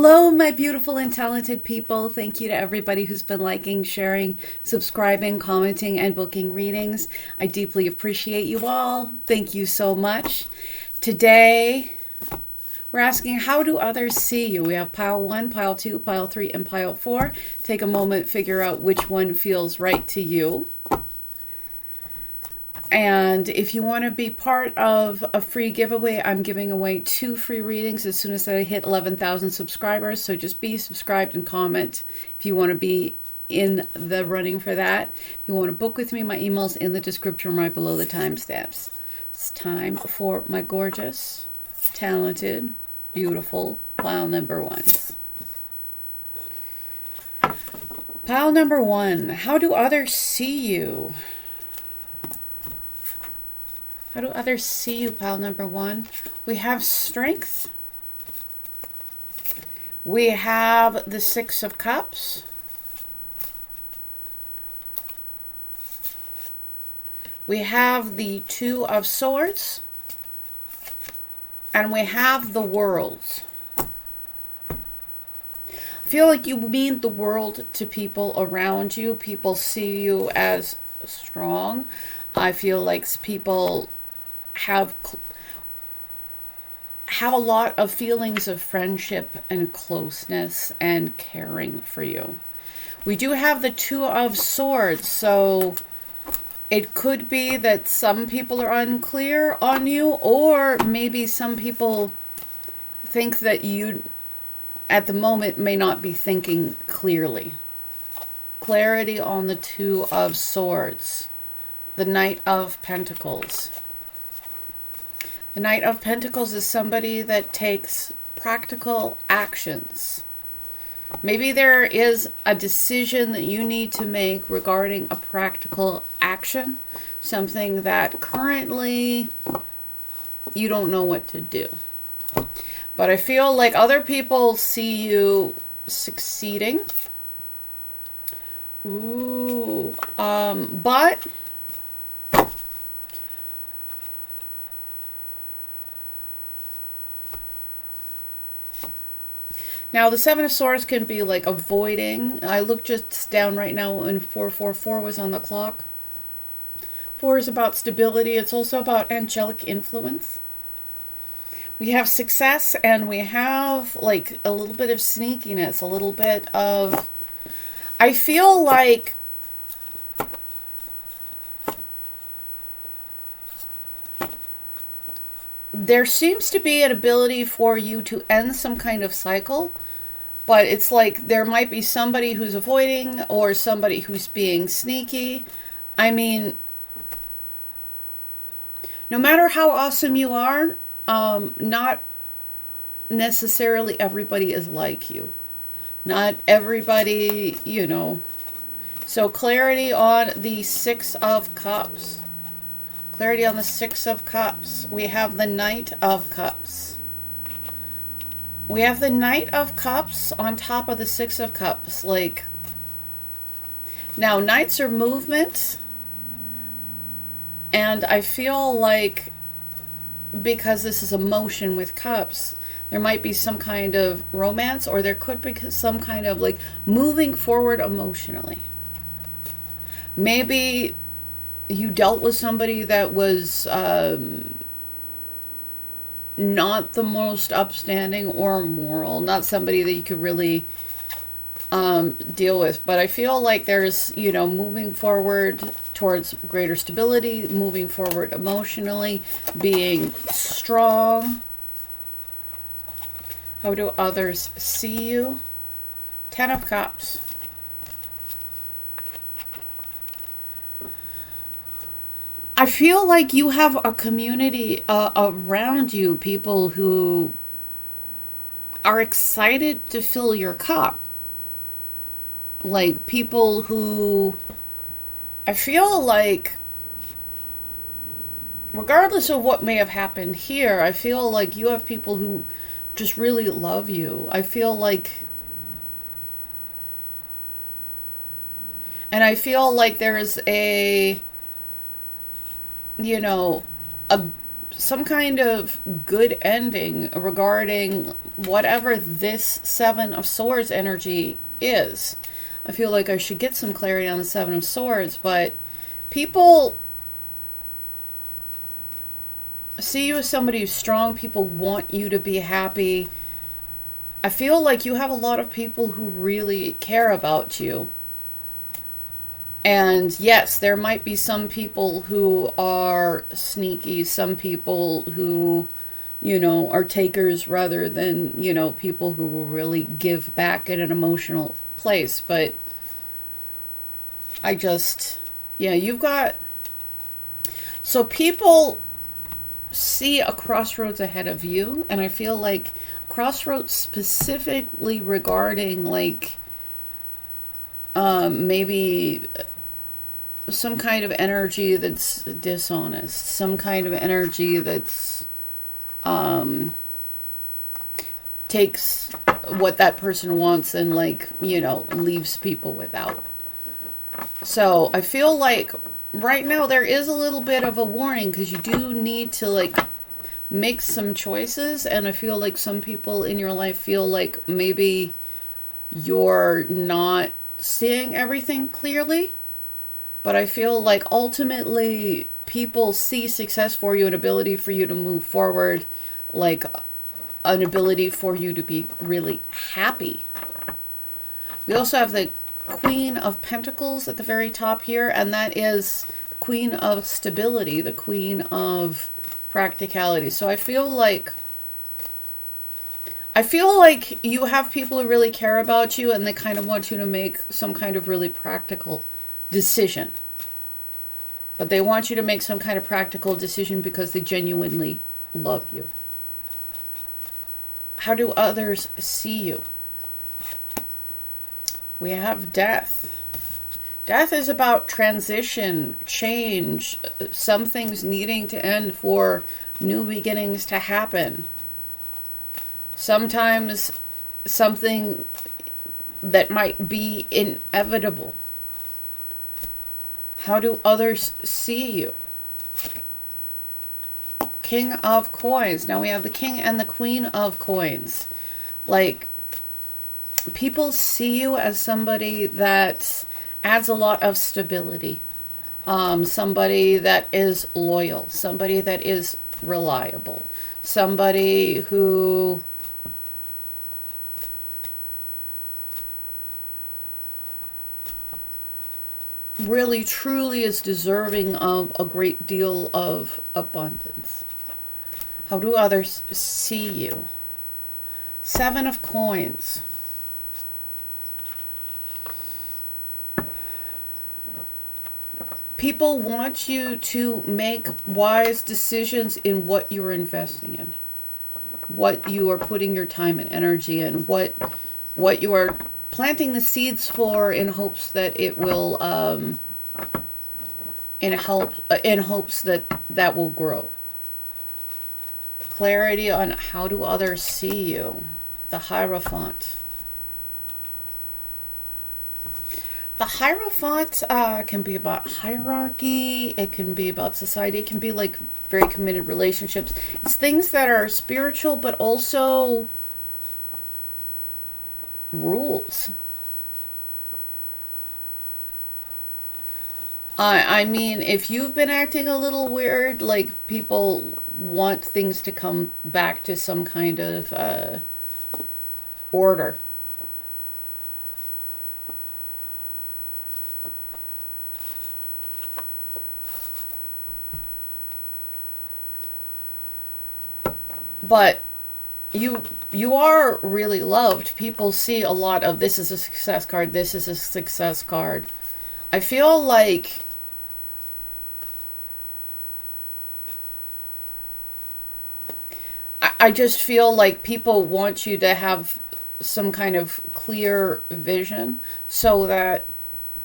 Hello, my beautiful and talented people. Thank you to everybody who's been liking, sharing, subscribing, commenting, and booking readings. I deeply appreciate you all. Thank you so much. Today, we're asking, how do others see you? We have pile 1, pile 2, pile 3, and pile 4. Take a moment, figure out which one feels right to you. And if you want to be part of a free giveaway, I'm giving away 2 free readings as soon as I hit 11,000 subscribers. So just be subscribed and comment if you want to be in the running for that. If you want to book with me, my email's in the description right below the timestamps. It's time for my gorgeous, talented, beautiful pile number 1s. Pile number 1, how do others see you? How do others see you, pile number 1? We have strength. We have the 6 of Cups. We have the 2 of Swords. And we have the World. I feel like you mean the world to people around you. People see you as strong. I feel like people have a lot of feelings of friendship and closeness and caring for you. We do have the 2 of Swords, so it could be that some people are unclear on you, or maybe some people think that you at the moment may not be thinking clearly. Clarity on the 2 of Swords. The Knight of Pentacles. The Knight of Pentacles is somebody that takes practical actions. Maybe there is a decision that you need to make regarding a practical action. Something that currently you don't know what to do. But I feel like other people see you succeeding. Ooh. But now, the 7 of Swords can be like avoiding. I look just down right now and 444 was on the clock. 4 is about stability. It's also about angelic influence. We have success and we have like a little bit of sneakiness, a little bit of... I feel like there seems to be an ability for you to end some kind of cycle. But it's like there might be somebody who's avoiding or somebody who's being sneaky. I mean, no matter how awesome you are, not necessarily everybody is like you. Not everybody, you know. So clarity on the 6 of Cups. Clarity on the 6 of Cups. We have the Knight of Cups. We have the Knight of Cups on top of the 6 of Cups. Like, now, Knights are movement. And I feel like because this is emotion with Cups, there might be some kind of romance, or there could be some kind of like moving forward emotionally. Maybe you dealt with somebody that was not the most upstanding or moral, not somebody that you could really deal with. But I feel like there's, you know, moving forward towards greater stability, moving forward emotionally, being strong. How do others see you? 10 of Cups. I feel like you have a community around you, people who are excited to fill your cup. Like people who, I feel like, regardless of what may have happened here, I feel like you have people who just really love you. I feel like, and I feel like there's a, you know, some kind of good ending regarding whatever this Seven of Swords energy is. I feel like I should get some clarity on the Seven of Swords, but people see you as somebody who's strong. People want you to be happy. I feel like you have a lot of people who really care about you. And yes, there might be some people who are sneaky, some people who, you know, are takers rather than, you know, people who will really give back in an emotional place. But I just, yeah, you've got, so people see a crossroads ahead of you, and I feel like crossroads specifically regarding like maybe some kind of energy that's dishonest, some kind of energy that's takes what that person wants and, like, you know, leaves people without. So I feel like right now there is a little bit of a warning, because you do need to, like, make some choices. And I feel like some people in your life feel like maybe you're not seeing everything clearly. But I feel like ultimately people see success for you, an ability for you to move forward, like an ability for you to be really happy. We also have the Queen of Pentacles at the very top here, and that is the Queen of Stability, the Queen of Practicality. So I feel like you have people who really care about you, and they kind of want you to make some kind of really practical decision. But they want you to make some kind of practical decision because they genuinely love you. How do others see you? We have Death. Death is about transition, change, some things needing to end for new beginnings to happen. Sometimes something that might be inevitable. How do others see you? King of Coins. Now we have the King and the Queen of Coins. Like, people see you as somebody that adds a lot of stability. Somebody that is loyal. Somebody that is reliable. Somebody who really truly is deserving of a great deal of abundance. How do others see you? Seven of Coins. People want you to make wise decisions in what you're investing in, what you are putting your time and energy in, what you are planting the seeds for, in hopes that it will, in hopes that will grow. Clarity on how do others see you. The Hierophant. The Hierophant can be about hierarchy. It can be about society. It can be like very committed relationships. It's things that are spiritual, but also rules. I mean, if you've been acting a little weird, like, people want things to come back to some kind of order. But you are really loved. People see a lot of, this is a success card, this is a success card. I feel like I just feel like people want you to have some kind of clear vision, so that,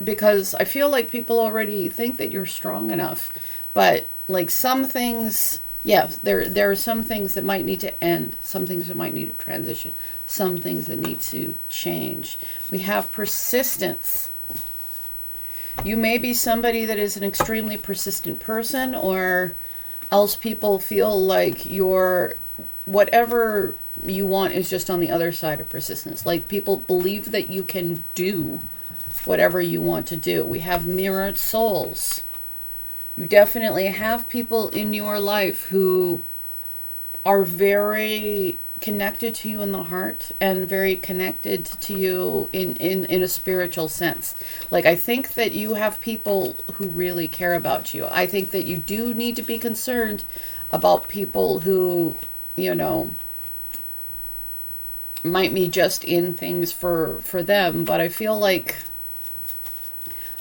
because I feel like people already think that you're strong enough, but like some things, yeah, there are some things that might need to end, some things that might need to transition, some things that need to change. We have persistence. You may be somebody that is an extremely persistent person, or else people feel like you're, whatever you want is just on the other side of persistence. Like, people believe that you can do whatever you want to do. We have mirrored souls. You definitely have people in your life who are very connected to you in the heart and very connected to you in a spiritual sense. Like, I think that you have people who really care about you. I think that you do need to be concerned about people who, you know, might be just in things for them, but I feel like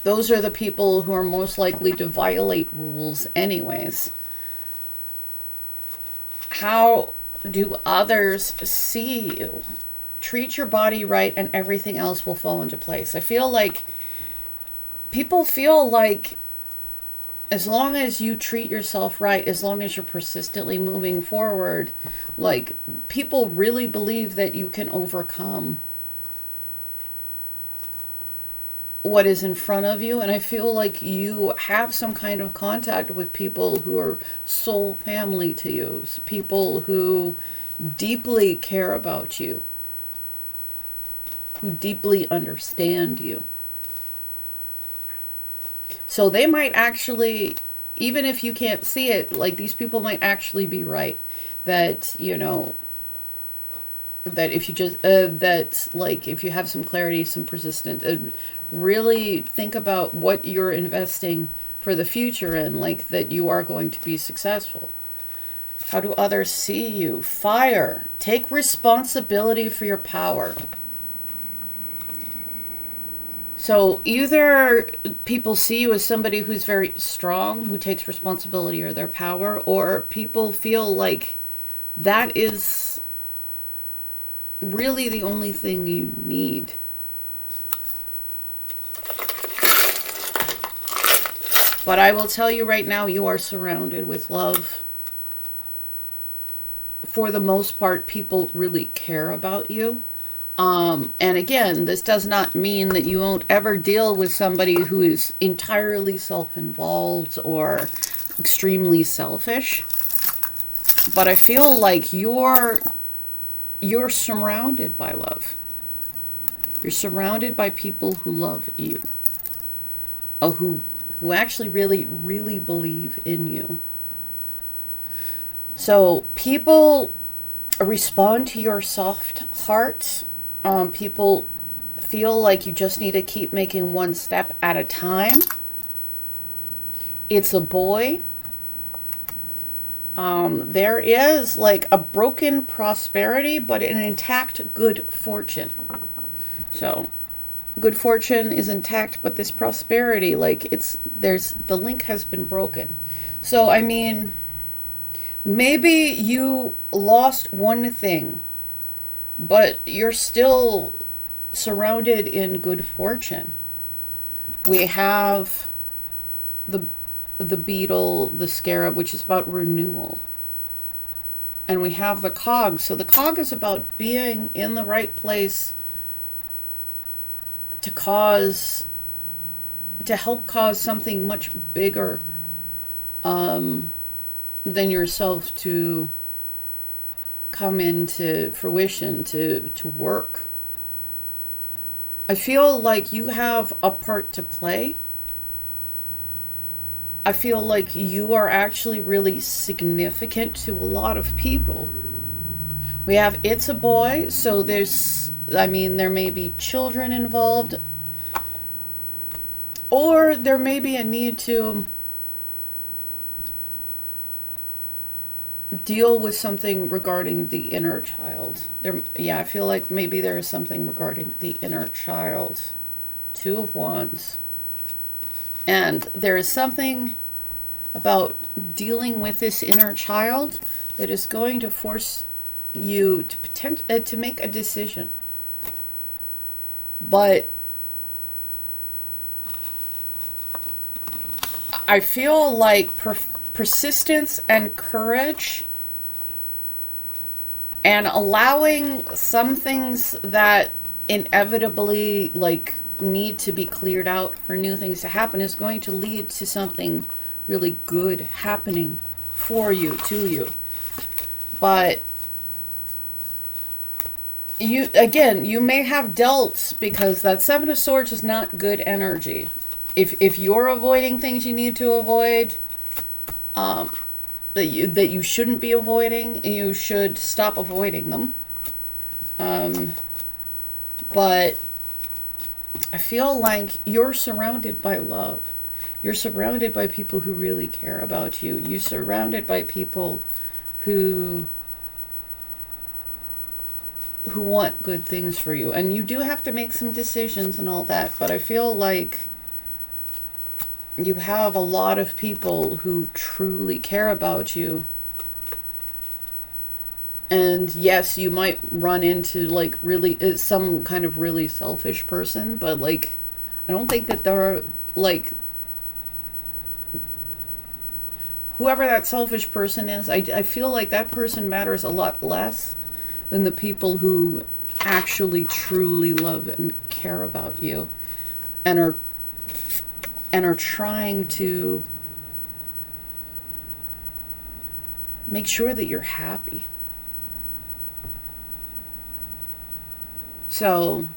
those are the people who are most likely to violate rules anyways. How do others see you? Treat your body right and everything else will fall into place. I feel like people feel like as long as you treat yourself right, as long as you're persistently moving forward, like, people really believe that you can overcome what is in front of you. And I feel like you have some kind of contact with people who are soul family to you, people who deeply care about you, who deeply understand you. So they might actually, even if you can't see it, like, these people might actually be right. That, you know, that if you just, that, like, if you have some clarity, some persistence, really think about what you're investing for the future in, like, that you are going to be successful. How do others see you? Fire. Take responsibility for your power. So either people see you as somebody who's very strong, who takes responsibility for their power, or people feel like that is really the only thing you need. But I will tell you right now, you are surrounded with love. For the most part, people really care about you. And again, this does not mean that you won't ever deal with somebody who is entirely self-involved or extremely selfish. But I feel like you're surrounded by love. You're surrounded by people who love you. Who actually really, really believe in you. So people respond to your soft heart. People feel like you just need to keep making one step at a time. It's a boy. There is like a broken prosperity, but an intact good fortune. So good fortune is intact, but this prosperity, like, the link has been broken. So, I mean, maybe you lost one thing, but you're still surrounded in good fortune. We have the beetle, the scarab, which is about renewal. And we have the cog. So the cog is about being in the right place to help cause something much bigger than yourself to come into fruition, to work. I feel like you have a part to play. I feel like you are actually really significant to a lot of people. We have it's a boy, so there may be children involved, or there may be a need to deal with something regarding the inner child. I feel like maybe there is something regarding the inner child. Two of Wands. And there is something about dealing with this inner child that is going to force you to make a decision. But I feel like persistence and courage and allowing some things that inevitably need to be cleared out for new things to happen is going to lead to something really good happening for you, to you. But you may have dealt, because that Seven of Swords is not good energy. If you're avoiding things you need to avoid, that you shouldn't be avoiding, you should stop avoiding them. But I feel like you're surrounded by love. You're surrounded by people who really care about you. You're surrounded by people who want good things for you. And you do have to make some decisions and all that, but I feel like you have a lot of people who truly care about you. And yes, you might run into like really some kind of really selfish person, but like I don't think that there are like whoever that selfish person is, I feel like that person matters a lot less than the people who actually truly love and care about you and are trying to make sure that you're happy. So,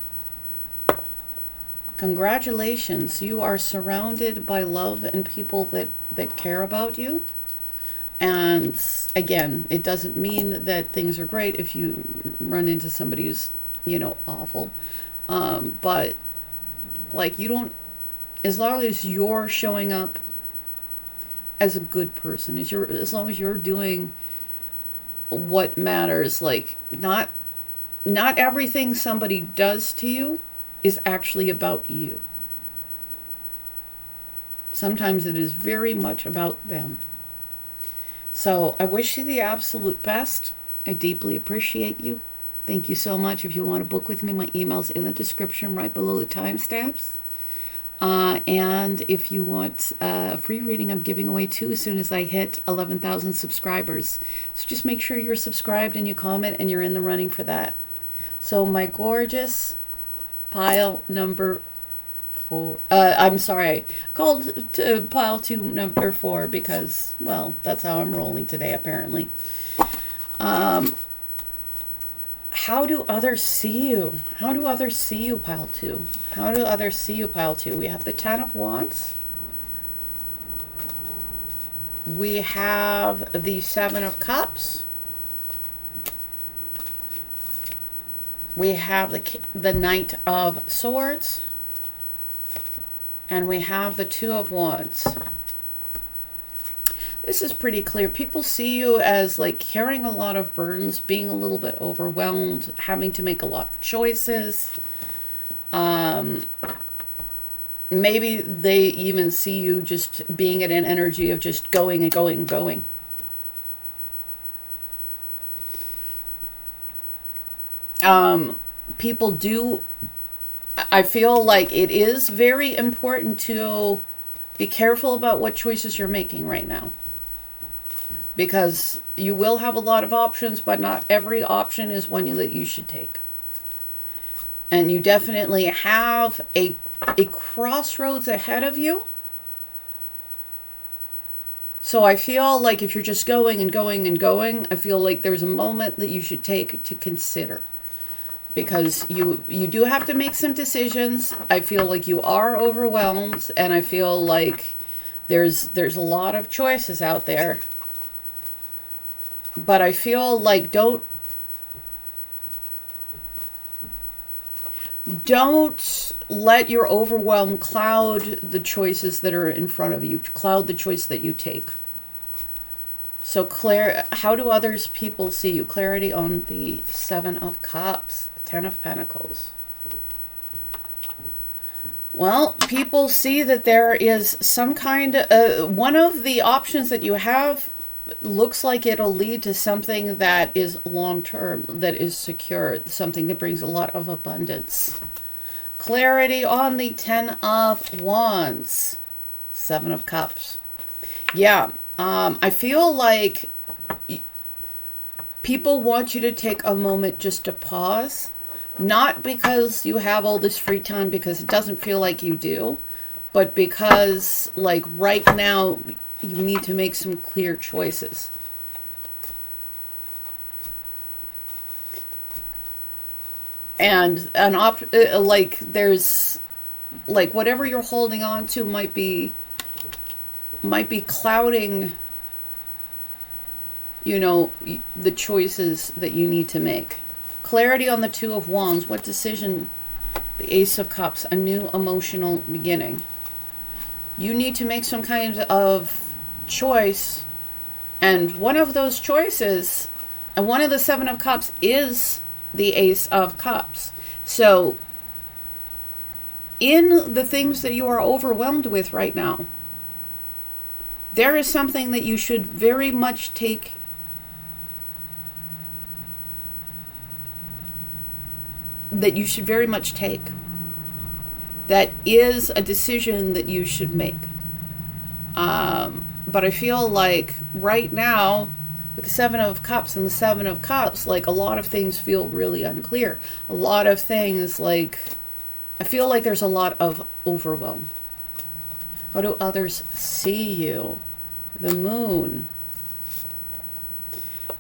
congratulations. You are surrounded by love and people that care about you. And again, it doesn't mean that things are great if you run into somebody who's, awful. But like you don't, as long as you're showing up as a good person, as long as you're doing what matters, like not everything somebody does to you is actually about you. Sometimes it is very much about them. So I wish you the absolute best. I deeply appreciate you. Thank you so much. If you want to book with me, my email's in the description right below the timestamps. And if you want a free reading, I'm giving away 2 as soon as I hit 11,000 subscribers. So just make sure you're subscribed and you comment and you're in the running for that. So my gorgeous pile number 4, I'm sorry, called to pile 2 number 4 because, well, that's how I'm rolling today apparently. How do others see you? How do others see you, pile 2? How do others see you, pile 2? We have the 10 of Wands. We have the 7 of Cups. We have the Knight of Swords. And we have the 2 of Wands. This is pretty clear. People see you as like carrying a lot of burdens, being a little bit overwhelmed, having to make a lot of choices. Maybe they even see you just being at an energy of just going and going and going. People do, I feel like it is very important to be careful about what choices you're making right now. Because you will have a lot of options, but not every option is one that you should take. And you definitely have a crossroads ahead of you. So I feel like if you're just going and going and going, I feel like there's a moment that you should take to consider. Because you do have to make some decisions. I feel like you are overwhelmed, and I feel like there's a lot of choices out there. But I feel like don't let your overwhelm cloud the choices that are in front of you, cloud the choice that you take. So how do others people see you? Clarity on the 7 of Cups, 10 of Pentacles. Well, people see that there is some kind of, one of the options that you have looks like it'll lead to something that is long-term, that is secure, something that brings a lot of abundance. Clarity on the 10 of Wands, 7 of Cups. Yeah, I feel like people want you to take a moment just to pause. Not because you have all this free time, because it doesn't feel like you do, but because, like, right now, you need to make some clear choices. And like there's like whatever you're holding on to might be clouding, you know, the choices that you need to make. Clarity on the Two of Wands. What decision? The Ace of Cups. A new emotional beginning. You need to make some kind of choice. And one of those choices, and one of the Seven of Cups is the Ace of Cups. So, in the things that you are overwhelmed with right now, there is something that you should very much take that is a decision that you should make. But I feel like right now, with the Seven of Cups and the Seven of Cups, like a lot of things feel really unclear. A lot of things, like, I feel like there's a lot of overwhelm. How do others see you? The Moon.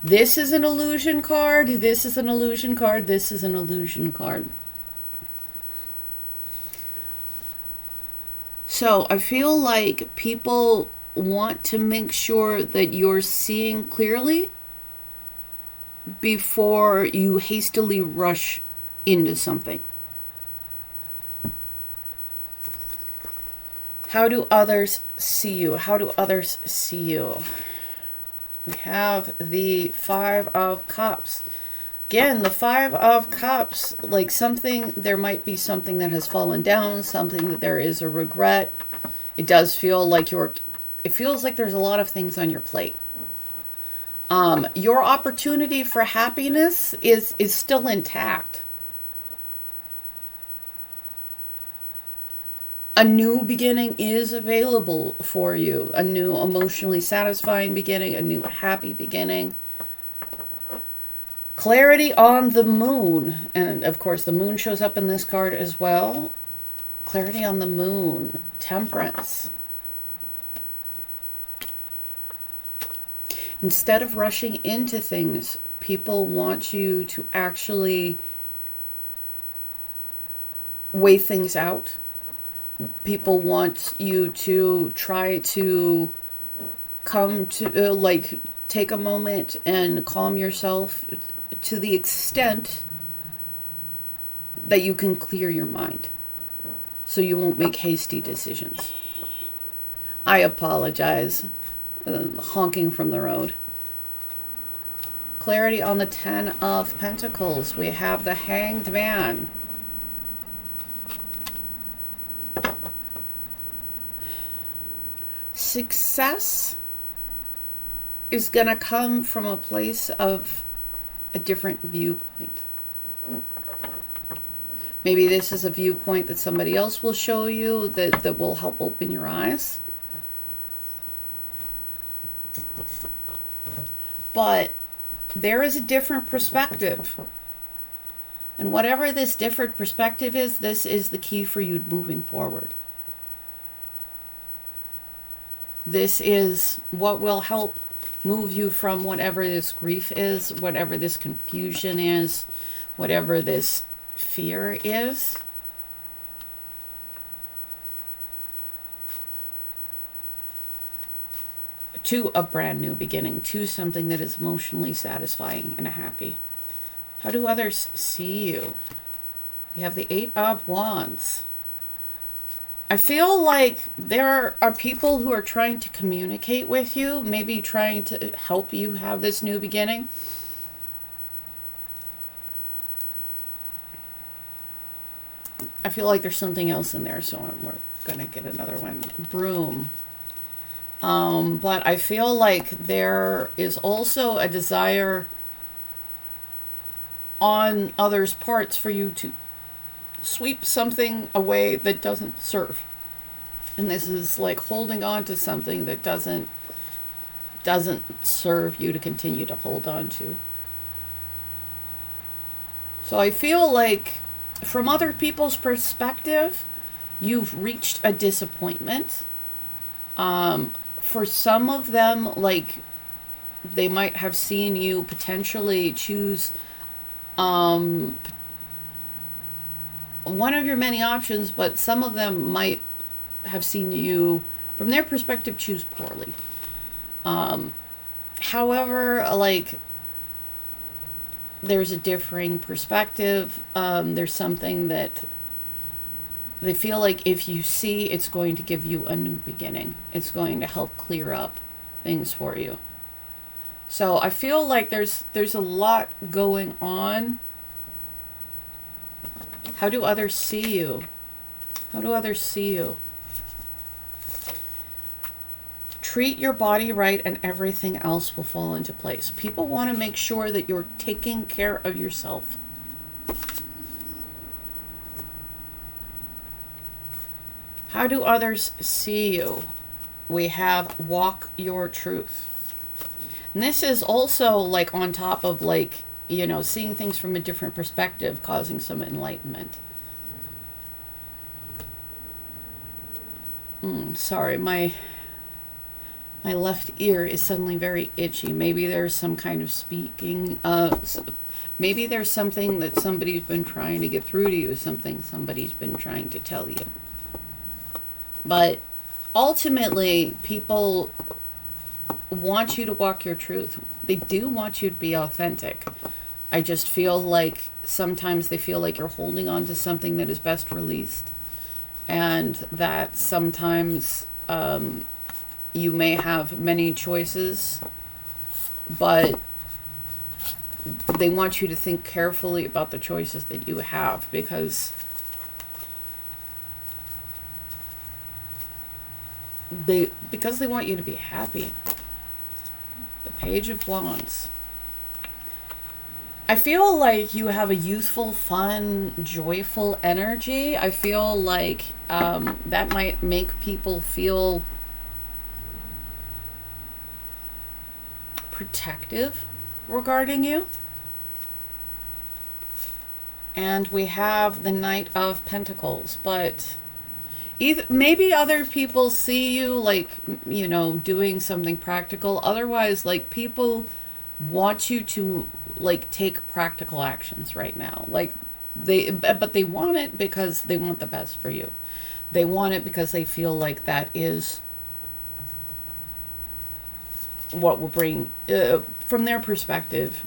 This is an illusion card. This is an illusion card. This is an illusion card. So I feel like people want to make sure that you're seeing clearly before you hastily rush into something. How do others see you? How do others see you? We have the Five of Cups. Again, the Five of Cups, like something, there might be something that has fallen down, something that there is a regret. It does feel like it feels like there's a lot of things on your plate. Your opportunity for happiness is still intact. A new beginning is available for you. A new emotionally satisfying beginning, a new happy beginning. Clarity on the Moon. And of course, the Moon shows up in this card as well. Clarity on the Moon. Temperance. Instead of rushing into things, people want you to actually weigh things out. People want you to try to come to, like, take a moment and calm yourself to the extent that you can clear your mind so you won't make hasty decisions. I apologize. Honking from the road. Clarity on the Ten of Pentacles. We have the Hanged Man. Success is going to come from a place of a different viewpoint. Maybe this is a viewpoint that somebody else will show you that will help open your eyes. But there is a different perspective. And whatever this different perspective is, this is the key for you moving forward. This is what will help move you from whatever this grief is, whatever this confusion is, whatever this fear is. To a brand new beginning, to something that is emotionally satisfying and happy. How do others see you? We have the Eight of Wands. I feel like there are people who are trying to communicate with you, maybe trying to help you have this new beginning. I feel like there's something else in there, so we're going to get another one. Broom. But I feel like there is also a desire on others' parts for you to sweep something away that doesn't serve. And this is like holding on to something that doesn't serve you to continue to hold on to. So I feel like from other people's perspective, you've reached a disappointment. For some of them, like, they might have seen you potentially choose one of your many options, but some of them might have seen you, from their perspective, choose poorly. However, like, there's a differing perspective. There's something that they feel like if you see, it's going to give you a new beginning. It's going to help clear up things for you. So I feel like there's a lot going on. How do others see you? How do others see you? Treat your body right and everything else will fall into place. People want to make sure that you're taking care of yourself. How do others see you? We have walk your truth. And this is also like on top of like, you know, seeing things from a different perspective, causing some enlightenment. Sorry, my left ear is suddenly very itchy. Maybe there's some kind of speaking. Maybe there's something that somebody's been trying to get through to you, something somebody's been trying to tell you. But ultimately, people want you to walk your truth. They do want you to be authentic. I just feel like sometimes they feel like you're holding on to something that is best released. And that sometimes you may have many choices, but they want you to think carefully about the choices that you have, because they want you to be happy. The Page of Wands. I feel like you have a youthful, fun, joyful energy. I feel like that might make people feel protective regarding you. And we have the Knight of Pentacles, but maybe other people see you like, you know, doing something practical. Otherwise, like, people want you to like take practical actions right now. Like but they want it because they want the best for you. They want it because they feel like that is what will bring, from their perspective,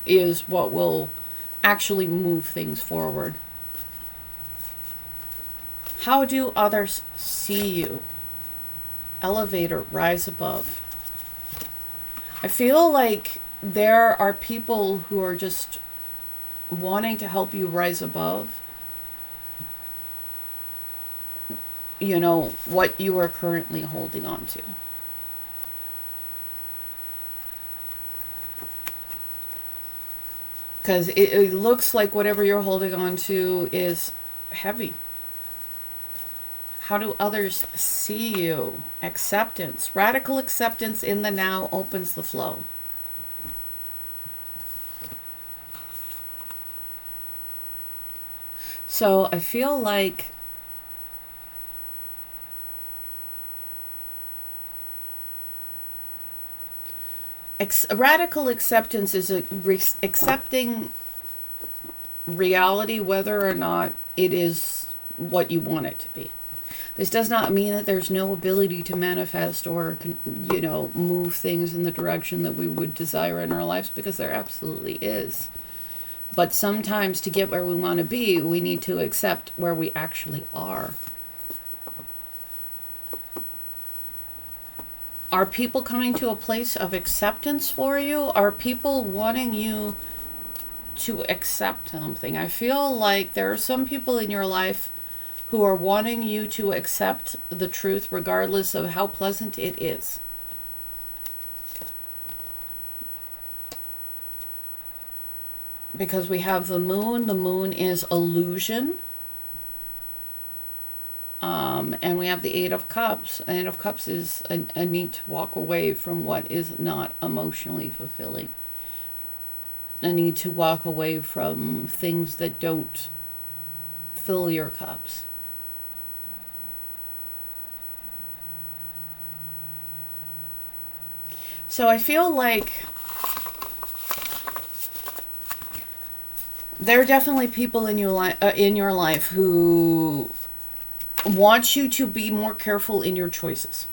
is what will actually move things forward. How do others see you? Elevator, rise above. I feel like there are people who are just wanting to help you rise above, you know, what you are currently holding on to. Because it looks like whatever you're holding on to is heavy. How do others see you? Acceptance. Radical acceptance in the now opens the flow. So I feel like radical acceptance is accepting reality, whether or not it is what you want it to be. This does not mean that there's no ability to manifest or, you know, move things in the direction that we would desire in our lives, because there absolutely is. But sometimes to get where we want to be, we need to accept where we actually are. Are people coming to a place of acceptance for you? Are people wanting you to accept something? I feel like there are some people in your life who are wanting you to accept the truth regardless of how pleasant it is. Because we have the moon. The moon is illusion. And we have the Eight of Cups. The Eight of Cups is a need to walk away from what is not emotionally fulfilling. A need to walk away from things that don't fill your cups. So I feel like there are definitely people in your life who want you to be more careful in your choices.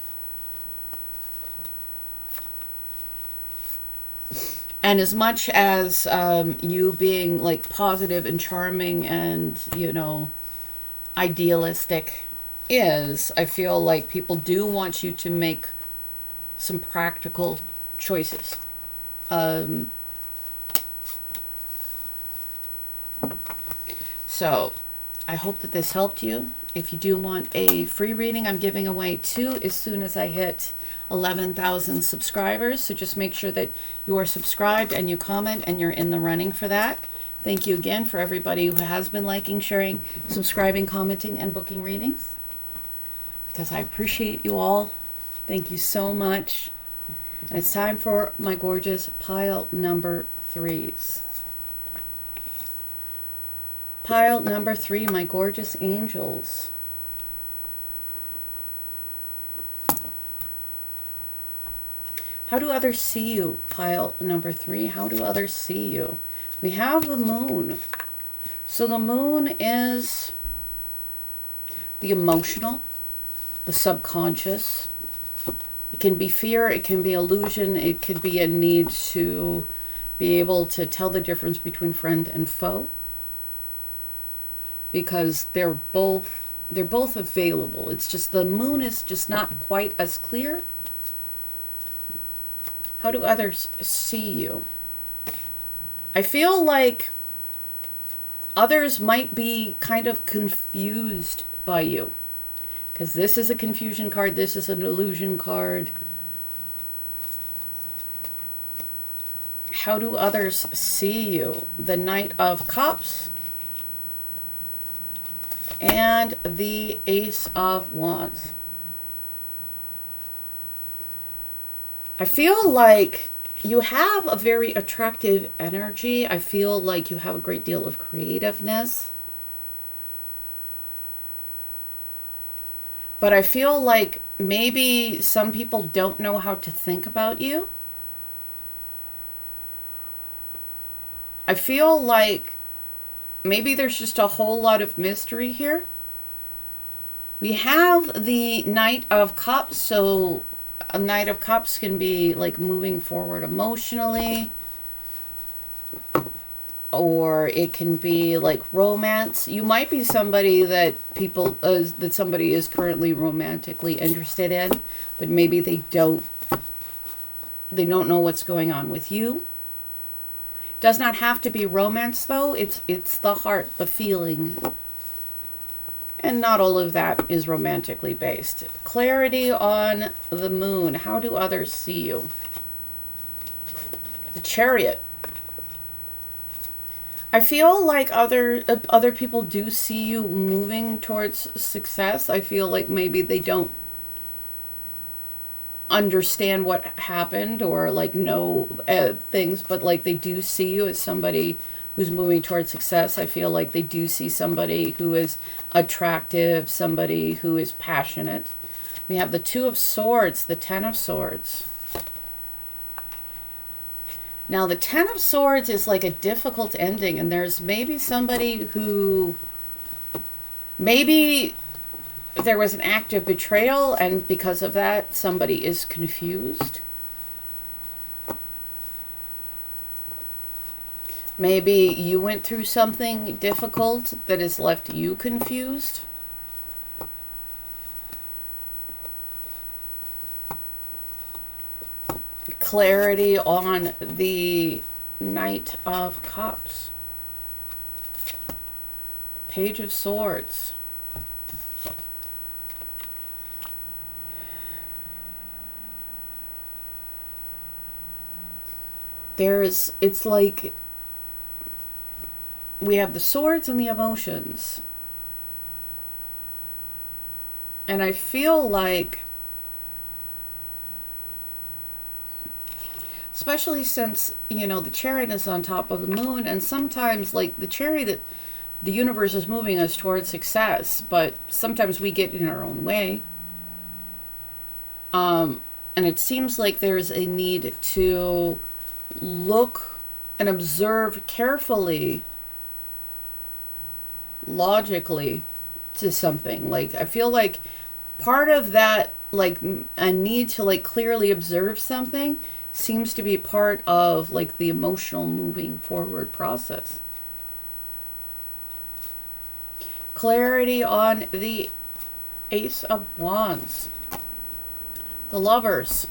And as much as you being like positive and charming and, you know, idealistic is, I feel like people do want you to make some practical choices. So I hope that this helped you. If you do want a free reading, I'm giving away 2 as soon as I hit 11,000 subscribers. So just make sure that you are subscribed and you comment and you're in the running for that. Thank you again for everybody who has been liking, sharing, subscribing, commenting, and booking readings. Because I appreciate you all. Thank you so much. And it's time for my gorgeous pile number 3s. Pile number 3, my gorgeous angels. How do others see you? Pile number 3. How do others see you? We have the moon. So the moon is the emotional, the subconscious. It can be fear, it can be illusion, it could be a need to be able to tell the difference between friend and foe. Because they're both available. It's just the moon is just not quite as clear. How do others see you? I feel like others might be kind of confused by you. Because this is a confusion card, this is an illusion card. How do others see you? The Knight of Cups and the Ace of Wands. I feel like you have a very attractive energy. I feel like you have a great deal of creativeness. But I feel like maybe some people don't know how to think about you. I feel like maybe there's just a whole lot of mystery here. We have the Knight of Cups, so a Knight of Cups can be like moving forward emotionally, or it can be like romance. You might be somebody that somebody is currently romantically interested in, but maybe they don't know what's going on with you. Does not have to be romance though. It's the heart, the feeling. And not all of that is romantically based. Clarity on the moon. How do others see you? The Chariot. I feel like other people do see you moving towards success. I feel like maybe they don't understand what happened or like know things, but like they do see you as somebody who's moving towards success. I feel like they do see somebody who is attractive, somebody who is passionate. We have the Two of Swords, the Ten of Swords. Now the Ten of Swords is like a difficult ending, and there's maybe somebody who, maybe there was an act of betrayal, and because of that, somebody is confused. Maybe you went through something difficult that has left you confused. Clarity on the Knight of Cups. Page of Swords. It's like we have the swords and the emotions. And I feel like, especially since, you know, the Chariot is on top of the moon, and sometimes like the Chariot, the universe is moving us towards success, but sometimes we get in our own way. And it seems like there's a need to look and observe carefully logically to something. Like, I feel like part of that, like, a need to, like, clearly observe something seems to be part of, like, the emotional moving forward process. Clarity on the Ace of Wands. The Lovers.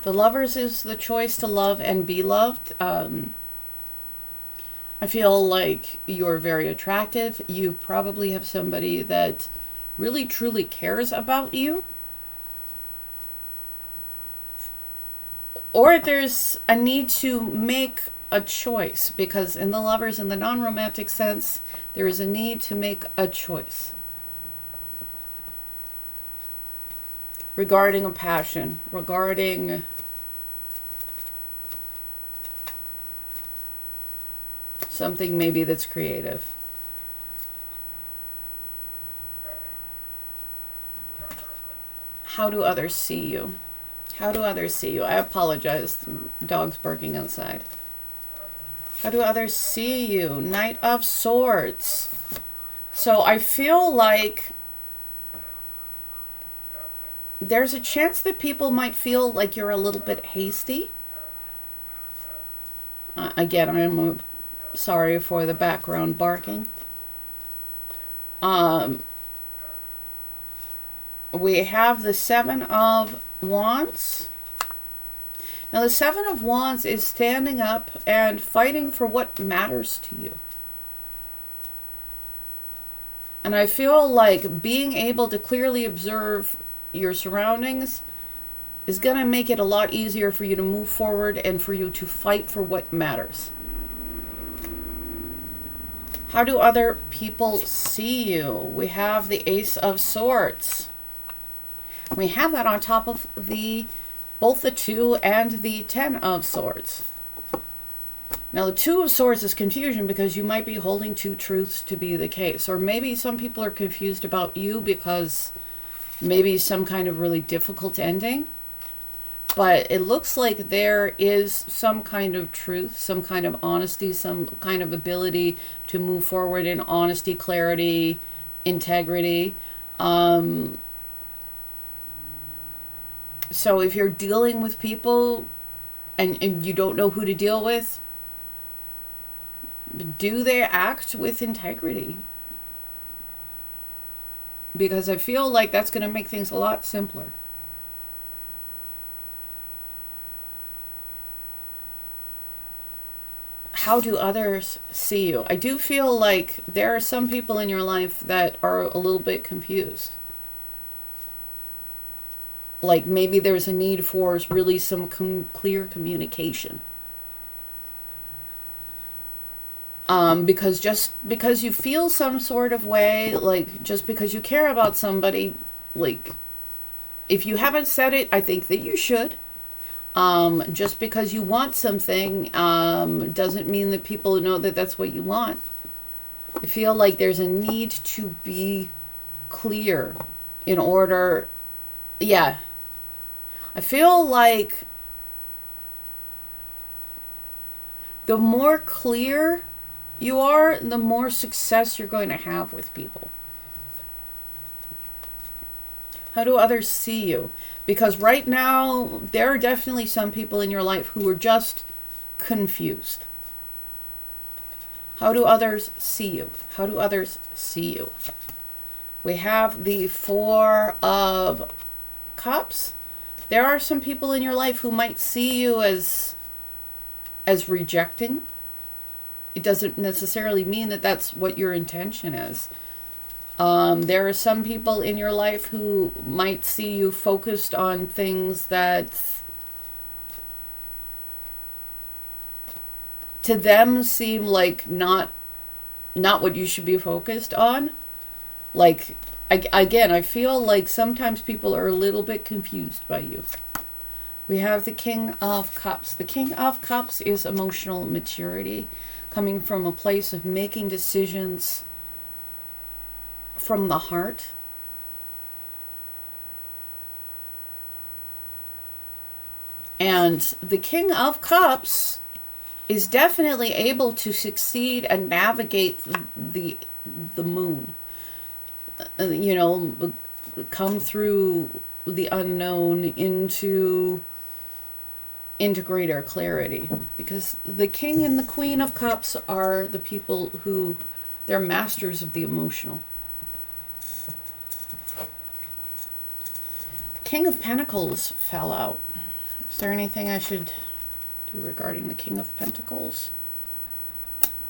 The Lovers is the choice to love and be loved. I feel like you're very attractive. You probably have somebody that really truly cares about you. Or there's a need to make a choice, because in the Lovers, in the non-romantic sense, there is a need to make a choice regarding a passion, regarding something maybe that's creative. How do others see you? How do others see you? I apologize, dogs barking outside. How do others see you? Knight of Swords. So I feel like there's a chance that people might feel like you're a little bit hasty. Again, I'm sorry for the background barking. We have the Seven of Wands. Now, the Seven of Wands is standing up and fighting for what matters to you. And I feel like being able to clearly observe your surroundings is going to make it a lot easier for you to move forward and for you to fight for what matters. How do other people see you? We have the Ace of Swords. We have that on top of both the 2 and the 10 of Swords. Now, the 2 of Swords is confusion because you might be holding 2 truths to be the case. Or maybe some people are confused about you because maybe some kind of really difficult ending. But it looks like there is some kind of truth, some kind of honesty, some kind of ability to move forward in honesty, clarity, integrity. So if you're dealing with people and you don't know who to deal with, do they act with integrity? Because I feel like that's going to make things a lot simpler. How do others see you? I do feel like there are some people in your life that are a little bit confused. Like maybe there's a need for really some clear communication. Because just because you feel some sort of way, like just because you care about somebody, like if you haven't said it, I think that you should. Just because you want something doesn't mean that people know that that's what you want. I feel like there's a need to be clear in order. Yeah. I feel like the more clear you are, the more success you're going to have with people. How do others see you? Because right now, there are definitely some people in your life who are just confused. How do others see you? How do others see you? We have the Four of Cups. There are some people in your life who might see you as rejecting. It doesn't necessarily mean that that's what your intention is. There are some people in your life who might see you focused on things that to them seem like not what you should be focused on. Like, again, I feel like sometimes people are a little bit confused by you. We have the King of Cups. The King of Cups is emotional maturity, coming from a place of making decisions from the heart. And the King of Cups is definitely able to succeed and navigate the moon. You know, come through the unknown into greater clarity, because the King and the Queen of Cups are the people who, they're masters of the emotional. King of Pentacles fell out. Is there anything I should do regarding the King of Pentacles?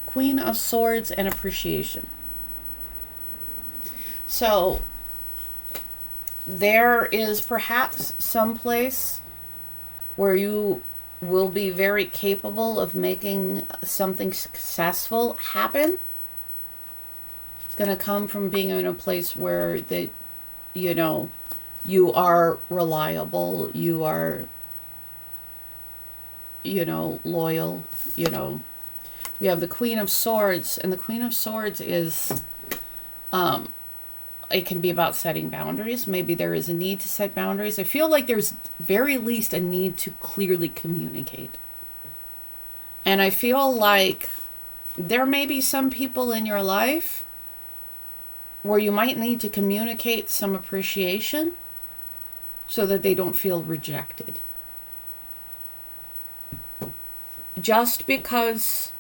Queen of Swords and appreciation. So there is perhaps some place where you will be very capable of making something successful happen. It's going to come from being in a place where that, you know, you are reliable, you are, you know, loyal, you know. We have the Queen of Swords, and the Queen of Swords is, it can be about setting boundaries. Maybe there is a need to set boundaries. I feel like there's very least a need to clearly communicate. And I feel like there may be some people in your life where you might need to communicate some appreciation so that they don't feel rejected. Just because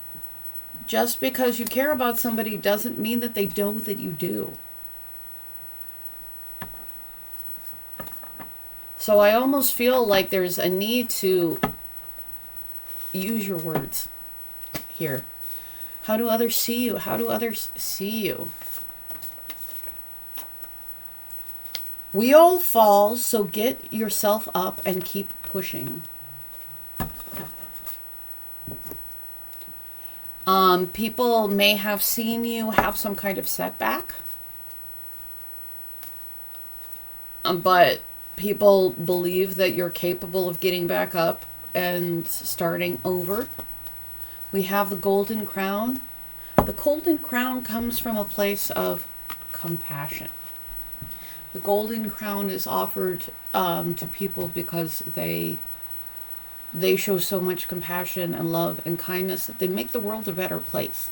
you care about somebody doesn't mean that they know that you do. So I almost feel like there's a need to use your words here. How do others see you? How do others see you? We all fall, so get yourself up and keep pushing. People may have seen you have some kind of setback. But people believe that you're capable of getting back up and starting over. We have the Golden Crown. The Golden Crown comes from a place of compassion. The Golden Crown is offered to people because they show so much compassion and love and kindness that they make the world a better place.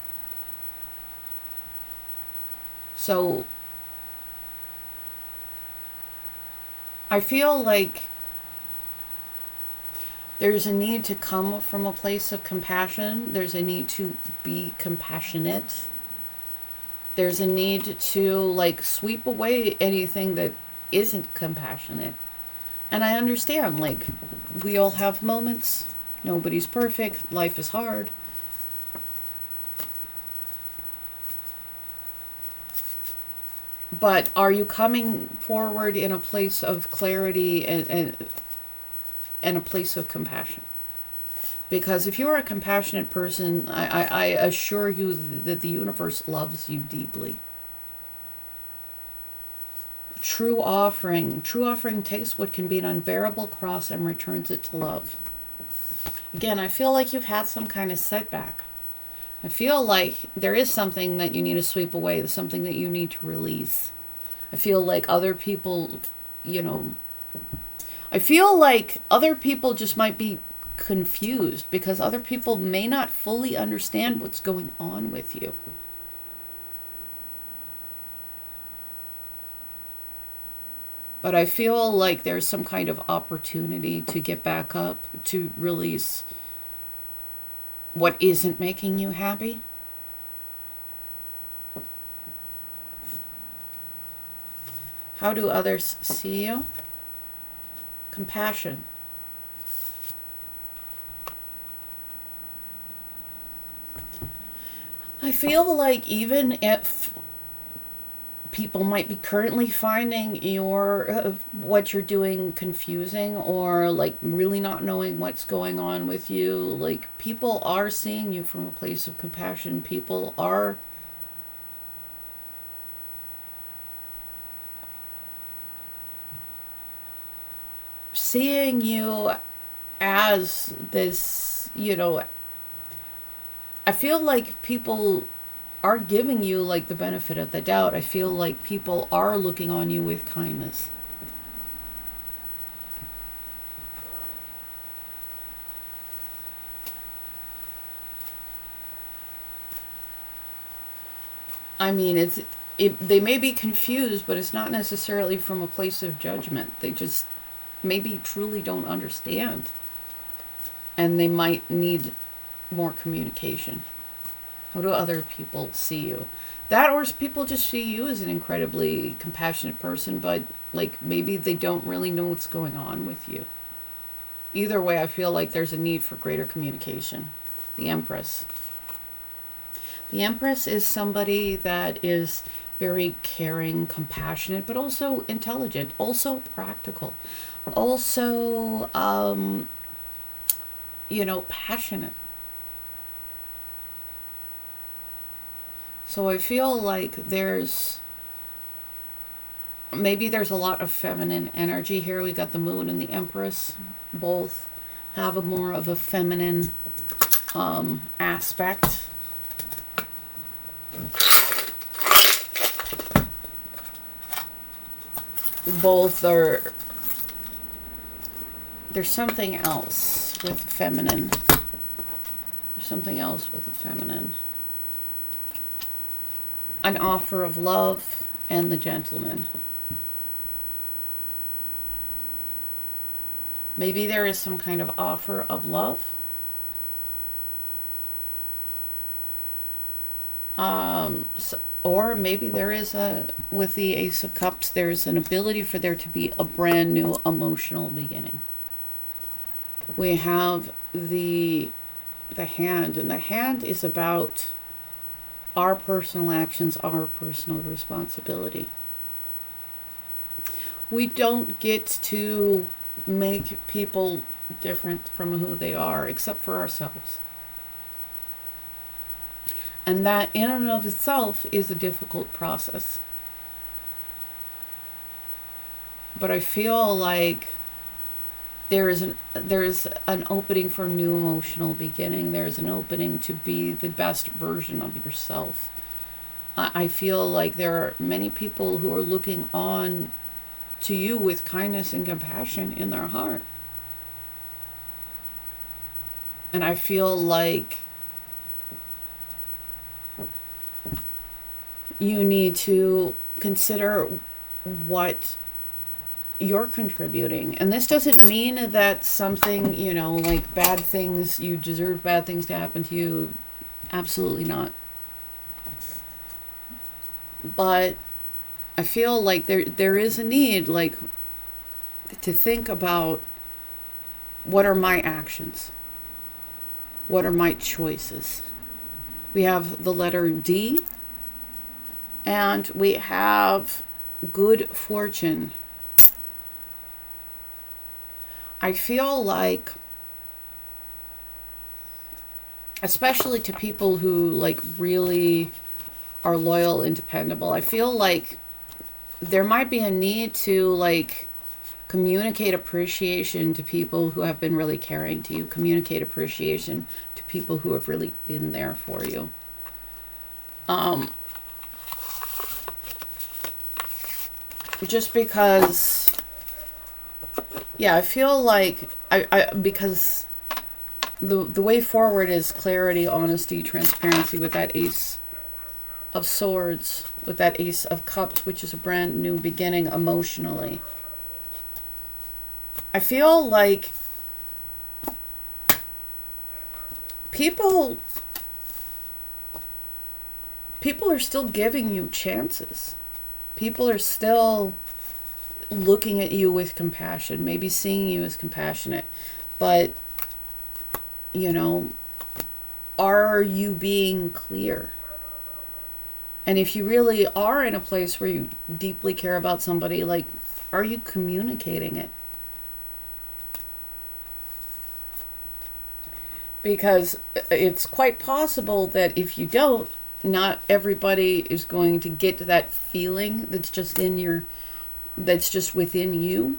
So I feel like there's a need to come from a place of compassion. There's a need to be compassionate. There's a need to, like, sweep away anything that isn't compassionate. And I understand, like, we all have moments. Nobody's perfect. Life is hard. But are you coming forward in a place of clarity and a place of compassion? Because if you're a compassionate person, I assure you that the universe loves you deeply. True offering takes what can be an unbearable cross and returns it to love. Again, I feel like you've had some kind of setback. I feel like there is something that you need to sweep away. There's something that you need to release. I feel like other people, you know, I feel like other people just might be confused because other people may not fully understand what's going on with you. But I feel like there's some kind of opportunity to get back up, to release what isn't making you happy. How do others see you? Compassion. I feel like even if people might be currently finding what you're doing confusing, or like really not knowing what's going on with you, like people are seeing you from a place of compassion. People are seeing you as this, you know, I feel like people are giving you like the benefit of the doubt. I feel like people are looking on you with kindness. I mean, they may be confused, but it's not necessarily from a place of judgment. They just maybe truly don't understand. And they might need more communication. How do other people see you? That, or people just see you as an incredibly compassionate person, but like maybe they don't really know what's going on with you. Either way, I feel like there's a need for greater communication. The Empress. The Empress is somebody that is very caring, compassionate, but also intelligent, also practical, also, passionate. So I feel like maybe there's a lot of feminine energy here. We got the Moon and the Empress. Both have more of a feminine aspect. Both are... There's something else with feminine. There's something else with the feminine. An offer of love and the Gentleman. Maybe there is some kind of offer of love. Or maybe there is with the Ace of Cups, there's an ability for there to be a brand new emotional beginning. We have the Hand, and the Hand is about our personal actions, our personal responsibility. We don't get to make people different from who they are, except for ourselves. And that in and of itself is a difficult process. But I feel like there is an opening for new emotional beginning. There's an opening to be the best version of yourself. I feel like there are many people who are looking on to you with kindness and compassion in their heart. And I feel like you need to consider what you're contributing. And this doesn't mean that something, like bad things, you deserve bad things to happen to you. Absolutely not. But I feel like there is a need, like, to think about, what are my actions? What are my choices? We have the letter D, and we have good fortune. I feel like, especially to people who like really are loyal and dependable, I feel like there might be a need to like communicate appreciation to people who have been really caring to you, communicate appreciation to people who have really been there for you. Just because, I feel like because the way forward is clarity, honesty, transparency with that Ace of Swords, with that Ace of Cups, which is a brand new beginning emotionally. I feel like people are still giving you chances. People are still looking at you with compassion, maybe seeing you as compassionate, but are you being clear? And if you really are in a place where you deeply care about somebody, like, are you communicating it? Because it's quite possible that if you don't, not everybody is going to get to that feeling that's just within you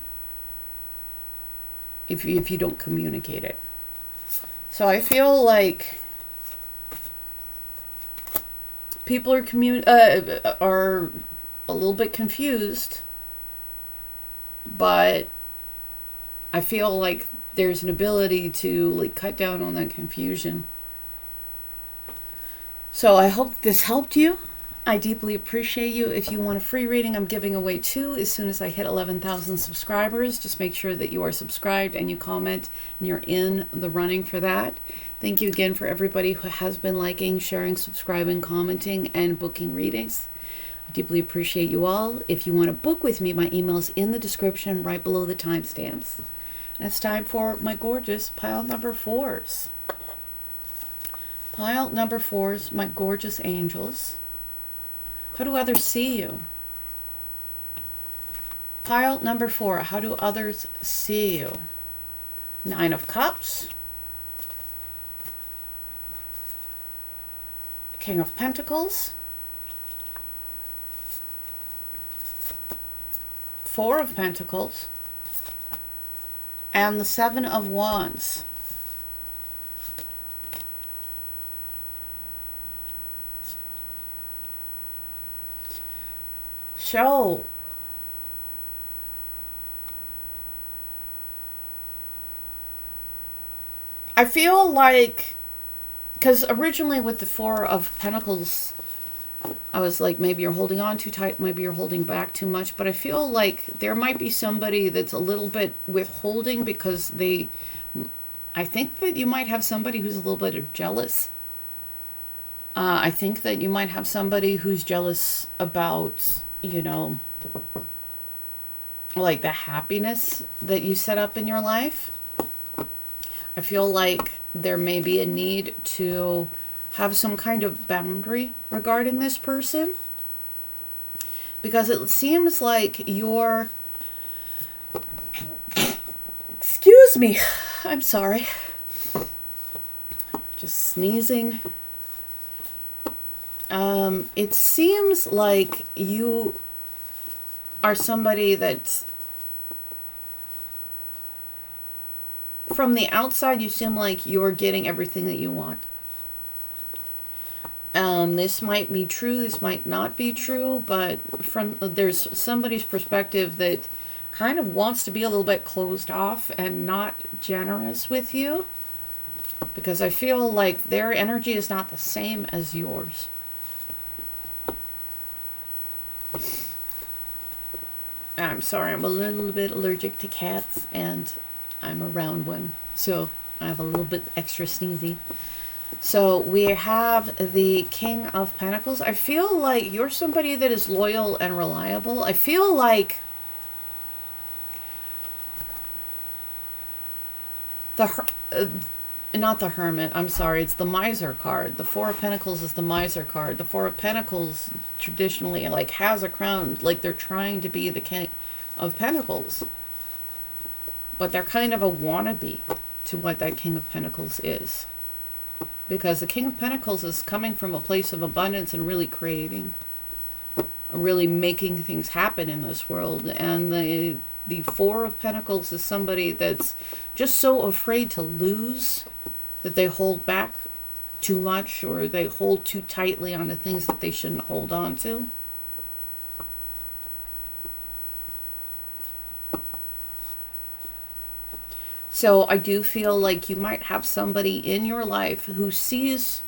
if you don't communicate it. So I feel like people are a little bit confused, but I feel like there's an ability to like cut down on that confusion. So I hope this helped you. I deeply appreciate you. If you want a free reading, I'm giving away 2 as soon as I hit 11,000 subscribers. Just make sure that you are subscribed and you comment and you're in the running for that. Thank you again for everybody who has been liking, sharing, subscribing, commenting, and booking readings. I deeply appreciate you all. If you want to book with me, my email's in the description right below the timestamps. And it's time for my gorgeous pile number 4s. Pile number 4s, my gorgeous angels. How do others see you? Pile number 4, how do others see you? 9 of Cups. King of Pentacles. 4 of Pentacles. And the 7 of Wands. So, I feel like, because originally with the 4 of Pentacles, I was like, maybe you're holding on too tight, maybe you're holding back too much, but I feel like there might be somebody that's a little bit withholding because I think that you might have somebody who's a little bit jealous. I think that you might have somebody who's jealous about, you know, like the happiness that you set up in your life. I feel like there may be a need to have some kind of boundary regarding this person, because it seems like you're, excuse me, I'm sorry, just sneezing. It seems like you are somebody that, from the outside, you seem like you're getting everything that you want. This might be true, this might not be true, but there's somebody's perspective that kind of wants to be a little bit closed off and not generous with you, because I feel like their energy is not the same as yours. I'm sorry, I'm a little bit allergic to cats, and I'm around one, so I have a little bit extra sneezy. So we have the King of Pentacles. I feel like you're somebody that is loyal and reliable. I feel like not the Hermit, I'm sorry, it's the Miser card. The 4 of Pentacles is the Miser card. The 4 of Pentacles traditionally like has a crown, like they're trying to be the King of Pentacles, but they're kind of a wannabe to what that King of Pentacles is, because the King of Pentacles is coming from a place of abundance and really creating, really making things happen in this world. And the 4 of Pentacles is somebody that's just so afraid to lose that they hold back too much, or they hold too tightly on the things that they shouldn't hold on to. So I do feel like you might have somebody in your life who sees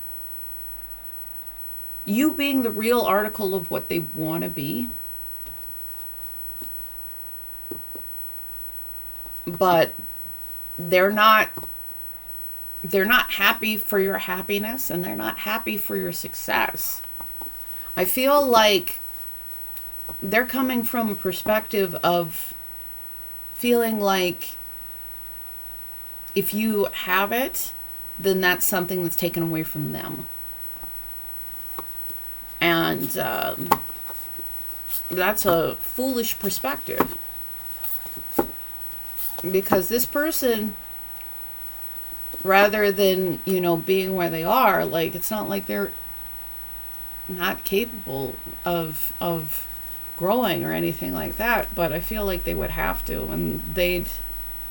you being the real article of what they want to be, but they're not happy for your happiness, and they're not happy for your success. I feel like they're coming from a perspective of feeling like if you have it, then that's something that's taken away from them. And that's a foolish perspective, because this person, rather than, you know, being where they are, like, it's not like they're not capable of growing or anything like that, but I feel like they would have to, and they'd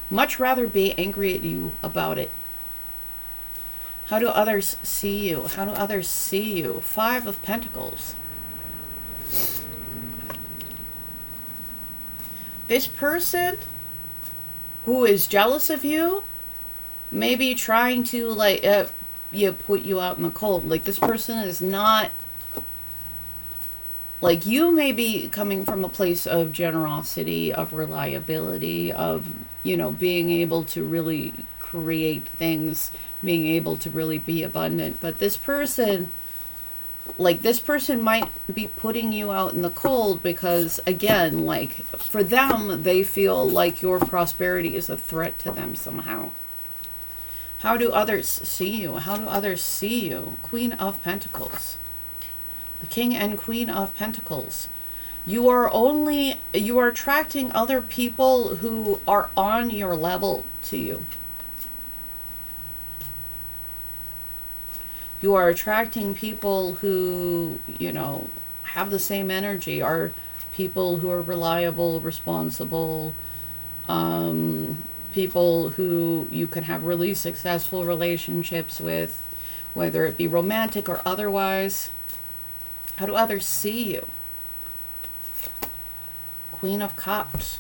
much rather be angry at you about it. How do others see you? How do others see you? 5 of Pentacles. This person who is jealous of you, maybe trying to, like, put you out in the cold. Like, this person is not like you may be coming from a place of generosity, of reliability, of, you know, being able to really create things, being able to really be abundant. But this person, like this person might be putting you out in the cold because, again, like for them, they feel like your prosperity is a threat to them somehow. How do others see you? How do others see you? Queen of Pentacles. The King and Queen of Pentacles. You are attracting other people who are on your level to you. You are attracting people who, you know, have the same energy, are people who are reliable, responsible, people who you can have really successful relationships with, whether it be romantic or otherwise. How do others see you? Queen of Cups.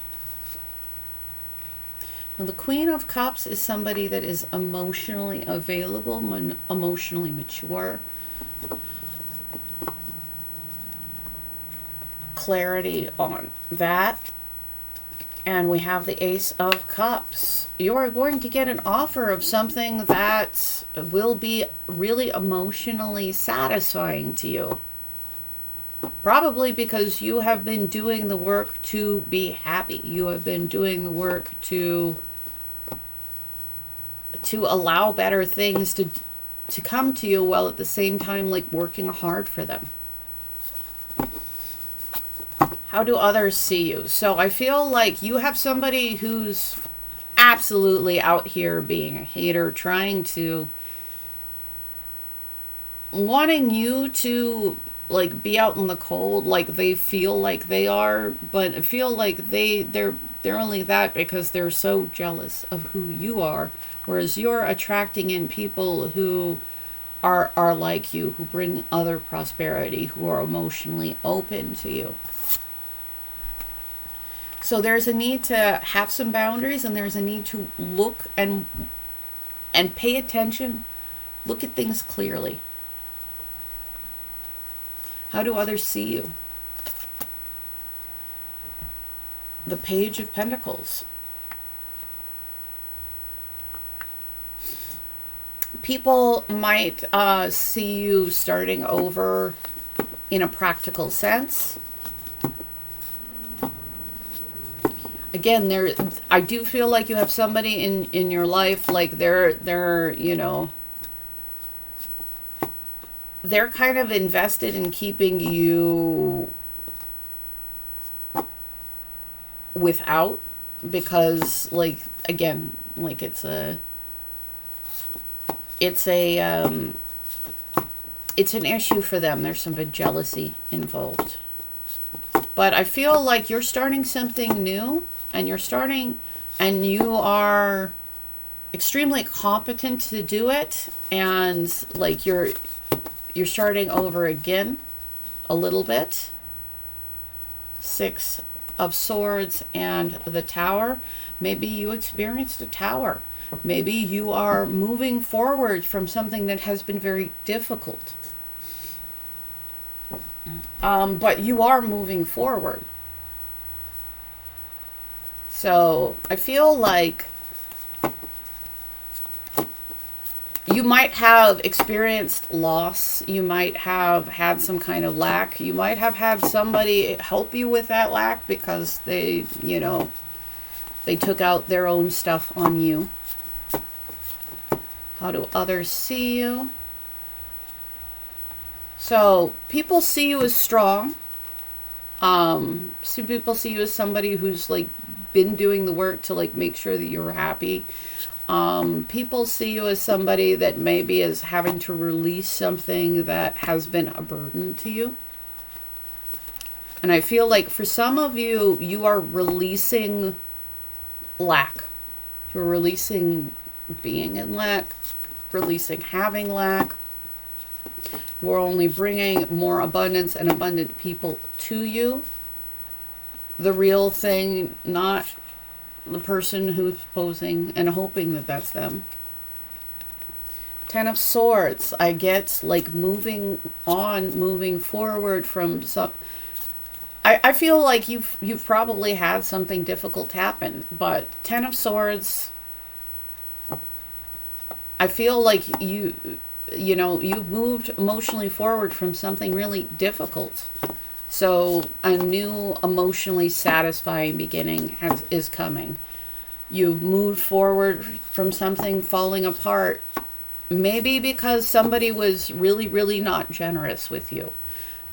Now, the Queen of Cups is somebody that is emotionally available, emotionally mature. Clarity on that. And we have the Ace of Cups. You are going to get an offer of something that will be really emotionally satisfying to you. Probably because you have been doing the work to be happy. You have been doing the work to allow better things to come to you, while at the same time like working hard for them. How do others see you? So I feel like you have somebody who's absolutely out here being a hater, wanting you to like be out in the cold, like they feel like they are, but I feel like they're only that because they're so jealous of who you are, whereas you're attracting in people who are like you, who bring other prosperity, who are emotionally open to you. So there's a need to have some boundaries, and there's a need to look and pay attention, look at things clearly. How do others see you? The Page of Pentacles. People might see you starting over in a practical sense. Again, I do feel like you have somebody in your life, like they're you know, they're kind of invested in keeping you without, because like, again, like it's an issue for them. There's some jealousy involved. But I feel like you're starting something new, and you are extremely competent to do it, and like you're starting over again a little bit. Six of Swords and the Tower. Maybe you experienced a tower. Maybe you are moving forward from something that has been very difficult. But you are moving forward. So I feel like you might have experienced loss. You might have had some kind of lack. You might have had somebody help you with that lack because they took out their own stuff on you. How do others see you? So people see you as strong. People see you as somebody who's like been doing the work to like make sure that you're happy. People see you as somebody that maybe is having to release something that has been a burden to you. And I feel like for some of you, you are releasing lack. You're releasing being in lack, releasing having lack. You are only bringing more abundance and abundant people to you. The real thing, not the person who's posing and hoping that that's them. Ten of Swords. I get like moving on, moving forward from some. I feel like you've probably had something difficult happen, but Ten of Swords, I feel like you've moved emotionally forward from something really difficult. So a new emotionally satisfying beginning is coming. You've moved forward from something falling apart, maybe because somebody was really, really not generous with you.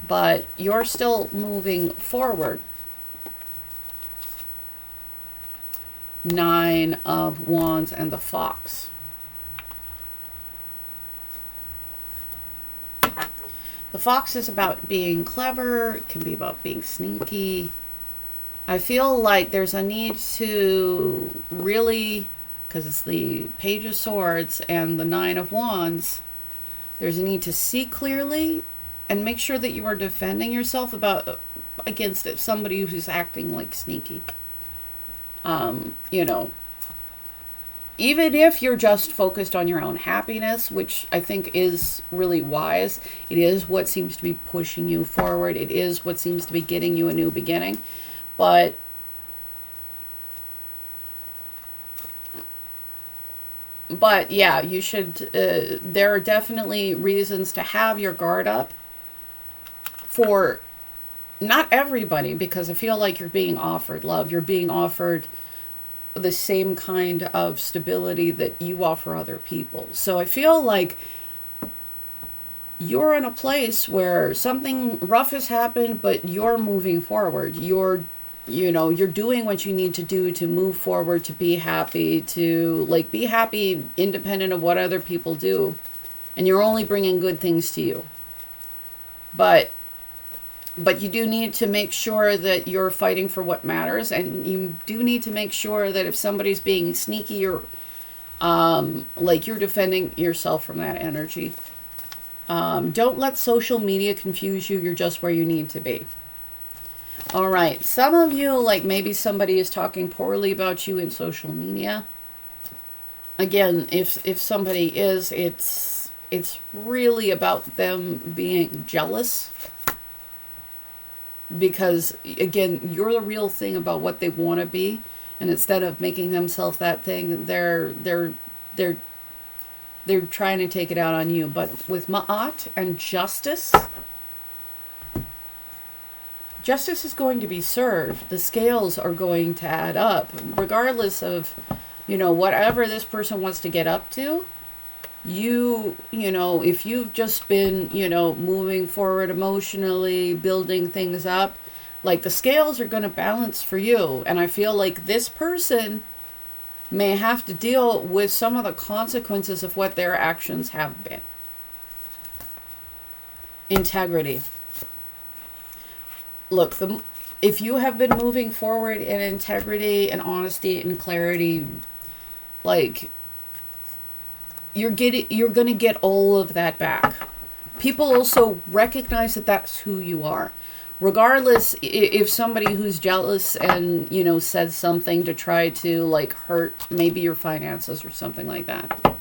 But you're still moving forward. Nine of Wands and the Fox. The Fox is about being clever. It can be about being sneaky. I feel like there's a need to really, because it's the Page of Swords and the Nine of Wands, there's a need to see clearly and make sure that you are defending yourself against somebody who's acting like sneaky. Even if you're just focused on your own happiness, which I think is really wise, it is what seems to be pushing you forward. It is what seems to be getting you a new beginning. But yeah, you should, there are definitely reasons to have your guard up for not everybody, because I feel like you're being offered love. You're being offered the same kind of stability that you offer other people. So I feel like you're in a place where something rough has happened, but you're moving forward. You're doing what you need to do to move forward, to be happy, be happy independent of what other people do. And you're only bringing good things to you. But you do need to make sure that you're fighting for what matters. And you do need to make sure that if somebody's being sneaky or you're defending yourself from that energy. Don't let social media confuse you. You're just where you need to be. All right. Some of you, maybe somebody is talking poorly about you in social media. Again, if somebody is, it's really about them being jealous. Because, again, you're the real thing about what they want to be. And instead of making themselves that thing, they're trying to take it out on you. But with Ma'at and Justice, justice is going to be served. The scales are going to add up. Regardless of, whatever this person wants to get up to. If you've just been, moving forward emotionally, building things up, the scales are going to balance for you. And I feel like this person may have to deal with some of the consequences of what their actions have been. Integrity. Look, if you have been moving forward in integrity and honesty and clarity, you're going to get all of that back. People also recognize that that's who you are. Regardless if somebody who's jealous and, says something to try to hurt maybe your finances or something like that.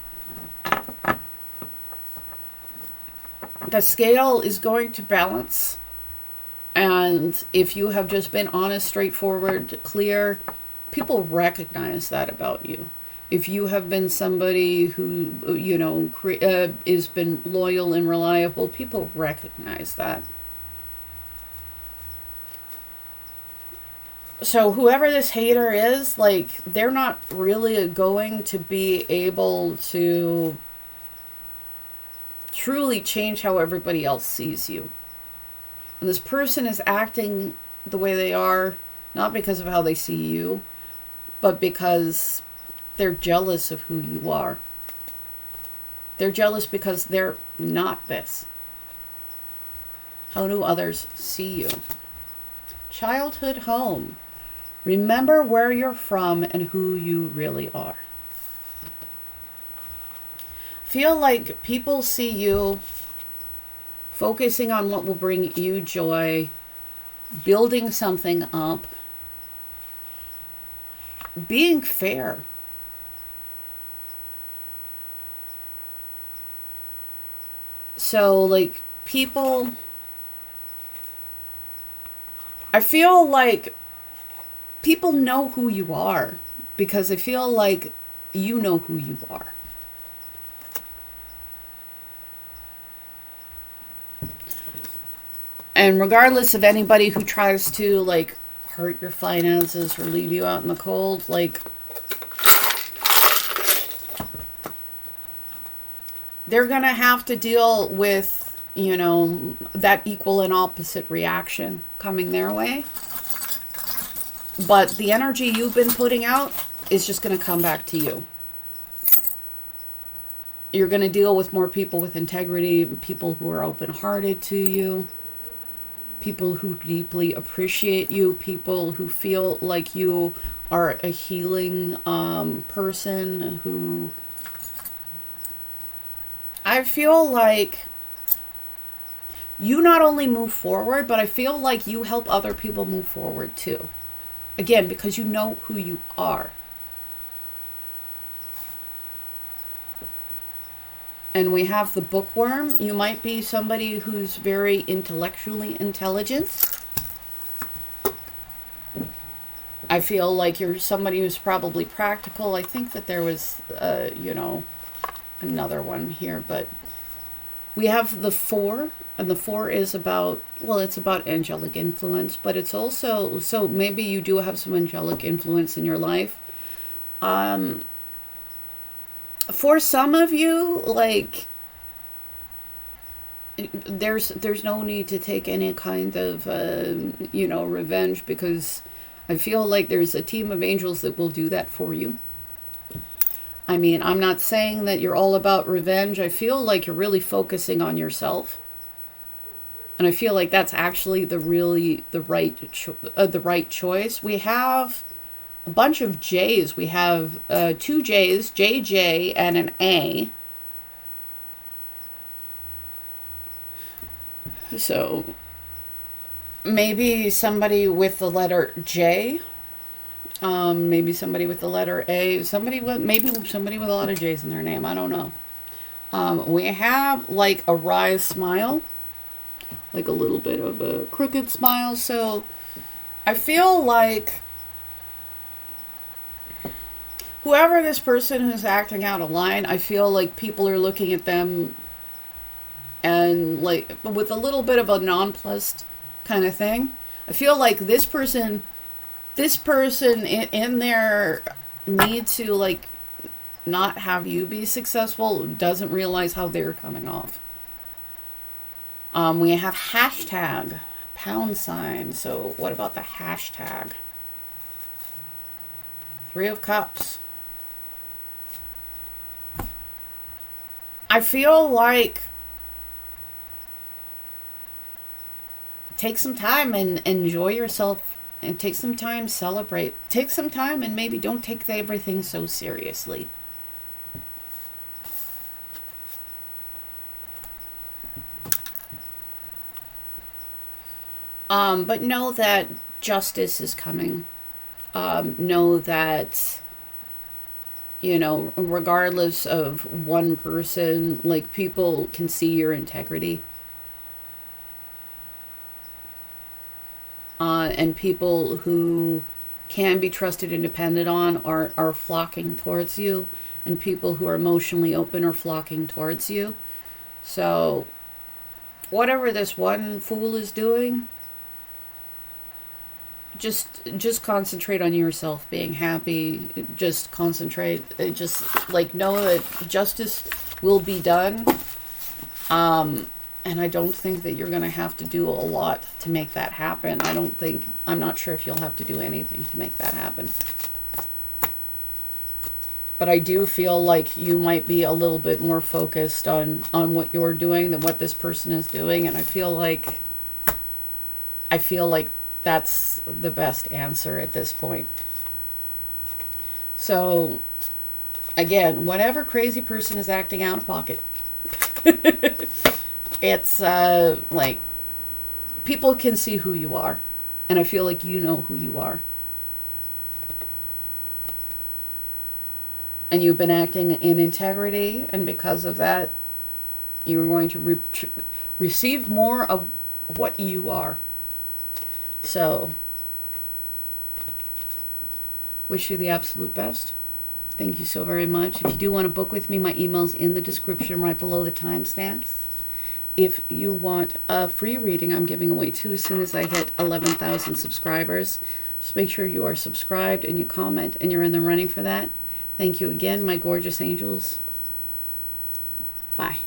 The scale is going to balance. And if you have just been honest, straightforward, clear, people recognize that about you. If you have been somebody who, has been loyal and reliable, people recognize that. So whoever this hater is, they're not really going to be able to truly change how everybody else sees you. And this person is acting the way they are, not because of how they see you, but because they're jealous of who you are. They're jealous because they're not this. How do others see you? Childhood home. Remember where you're from and who you really are. Feel like people see you focusing on what will bring you joy, building something up, being fair. So, people I feel like people know who you are because I feel like you know who you are. And regardless of anybody who tries to, like, hurt your finances or leave you out in the cold, like, they're going to have to deal with, you know, that equal and opposite reaction coming their way. But the energy you've been putting out is just going to come back to you. You're going to deal with more people with integrity, people who are open-hearted to you, people who deeply appreciate you, people who feel like you are a healing person who... I feel like you not only move forward, but I feel like you help other people move forward too. Again, because you know who you are. And we have the bookworm. You might be somebody who's very intellectually intelligent. I feel like you're somebody who's probably practical. I think that there was, you know, another one here, but we have the 4, and the 4 is about, well, it's about angelic influence, but it's also, so maybe you do have some angelic influence in your life. For some of you, like, there's no need to take any kind of, you know, revenge, because I feel like there's a team of angels that will do that for you. I mean, I'm not saying that you're all about revenge. I feel like you're really focusing on yourself. And I feel like that's actually the right choice. We have a bunch of J's. We have 2 J's, JJ, and an A. So maybe somebody with the letter J. Maybe somebody with the letter A. Maybe somebody with a lot of J's in their name. I don't know. We have like a wry smile. Like a little bit of a crooked smile. So I feel like whoever this person who's acting out of line, I feel like people are looking at them and like with a little bit of a nonplussed kind of thing. I feel like this person in their need to like not have you be successful doesn't realize how they're coming off. We have hashtag, #. So what about the hashtag? 3 of Cups. I feel like take some time and enjoy yourself, and take some time, celebrate. Take some time and maybe don't take everything so seriously. But know that justice is coming. Know that, you know, regardless of one person, like, people can see your integrity. And people who can be trusted and depended on are flocking towards you. And people who are emotionally open are flocking towards you. So, whatever this one fool is doing, just concentrate on yourself being happy. Just concentrate. Just like know that justice will be done. And I don't think that you're going to have to do a lot to make that happen. I'm not sure if you'll have to do anything to make that happen. But I do feel like you might be a little bit more focused on what you're doing than what this person is doing. And I feel like that's the best answer at this point. So, again, whatever crazy person is acting out of pocket, it's like people can see who you are. And I feel like you know who you are. And you've been acting in integrity. And because of that, you're going to receive more of what you are. So, wish you the absolute best. Thank you so very much. If you do want to book with me, my email's in the description right below the timestamps. If you want a free reading, I'm giving away 2 as soon as I hit 11,000 subscribers. Just make sure you are subscribed and you comment and you're in the running for that. Thank you again, my gorgeous angels. Bye.